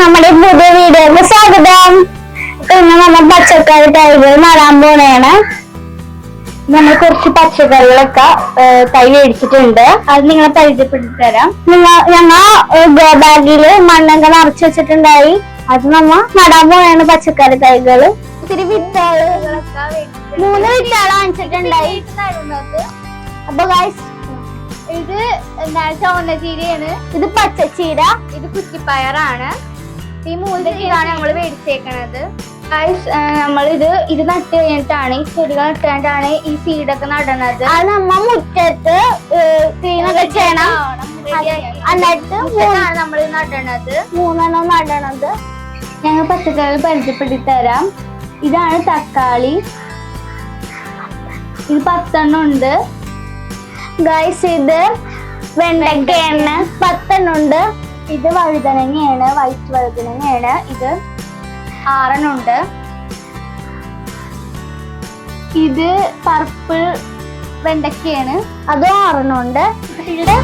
നമ്മുടെ പുതിയ വീഡിയോക്ക് സ്വാഗതം. ഇന്ന് നമ്മൾ പച്ചക്കറി തൈകൾ നടാൻ പോണേണ്. നമ്മൾ കുറച്ച് പച്ചക്കറികളൊക്കെ തൈ മേടിച്ചിട്ടുണ്ട്. അത് നിങ്ങളെ പരിചയപ്പെടുത്തി തരാം. ഞങ്ങൾ ഗോ ബാഗില് മണ്ണൊക്കെ നിറച്ച് വെച്ചിട്ടുണ്ടായി. അത് നമ്മ നടാൻ പോണേണ് പച്ചക്കറി തൈകള്. ഇത്തിരി വിത്തുകളൊക്കെ 3 വിത്തുകൾ വാങ്ങിച്ചിട്ടുണ്ടായി. അപ്പൊ ഗൈസ്, ഇത് എന്താണ് ചുവന്നചീരയാണ്, ഇത് പച്ചച്ചീര, ഇത് കുറ്റിപ്പയറാണ്. ഈ 3 ചീരാണ് നമ്മള് മേടിച്ചേക്കണത്. ഇത് നട്ട് കഴിഞ്ഞിട്ടാണ്, ഈ ചെടികൾ നട്ട് കഴിഞ്ഞിട്ടാണ് ഈ സീഡൊക്കെ നടണത്. അത് നമ്മ മുറ്റത്ത് ക്ലീനൊക്കെ ചെയ്യണം. എന്നിട്ട് നമ്മൾ നടണത് 3 നടണത്. ഞങ്ങൾ പച്ചക്കറികൾ പരിചയപ്പെടുത്തി തരാം. ഇതാണ് തക്കാളി, ഇത് 10 ഉണ്ട്. ഗൈസ്, ഇത് വെണ്ടയ്ക്കയാണ്, 10 ഉണ്ട്. ഇത് വഴുതനങ്ങയാണ്, വൈറ്റ് വഴുതനങ്ങയാണ്, ഇത് 6 ഉണ്ട്. ഇത് പർപ്പിൾ വെണ്ടയ്ക്കയാണ്, അത് 6 ഉണ്ട്. ഇവിടെ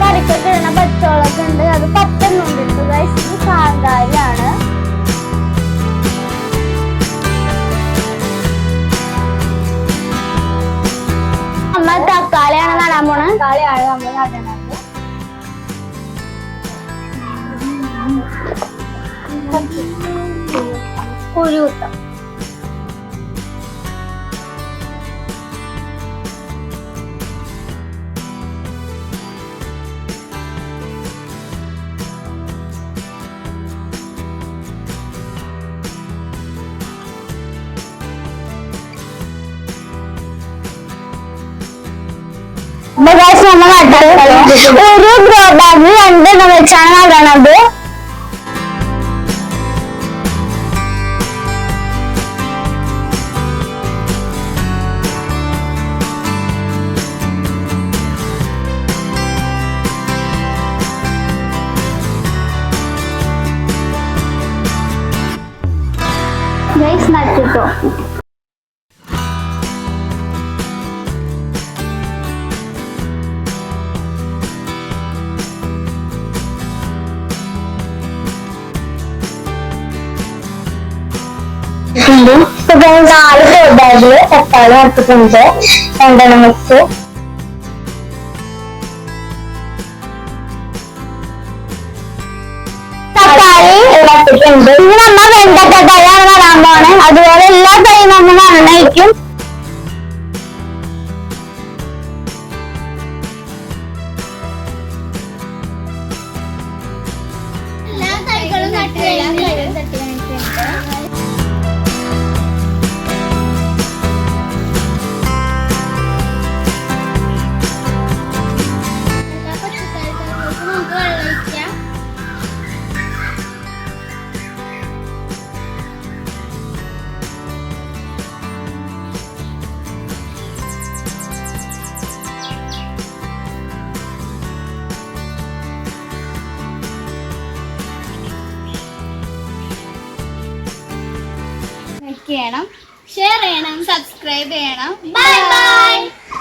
കറിക്കൊക്കെ ഇടുന്ന പച്ചമുളക് ഉണ്ട്, അത് 10 ഉണ്ട്. ഗൈസ്, ഇത് കാന്താരിയാണ്. നമ്മൾ തക്കാളിയാണ് നടാൻ പോണത്. തക്കാളിയാണ് നമ്മൾ നടണത്. കുഴികുത്തം. ഒരു ഗ്രോ ബാഗ് 2 വെച്ചാണ് നടണത്. നട്ടിട്ടോ നാല് ബാഗില് തക്കാളി നട്ടിട്ടുണ്ട്, 2 വെച്ച്. തക്കാളി നട്ടിട്ടുണ്ട്. ഇത് നമ്മ വെണ്ടക്ക തൈയാണ് നടാൻ പോണേ. അതുപോലെ എല്ലാ തൈയും നമ്മൾ നന്നായിരിക്കും. എല്ലാ തൈകളും നട്ട് ചെയ്യണം, ഷെയർ ചെയ്യണം, സബ്സ്ക്രൈബ് ചെയ്യണം. Bye bye.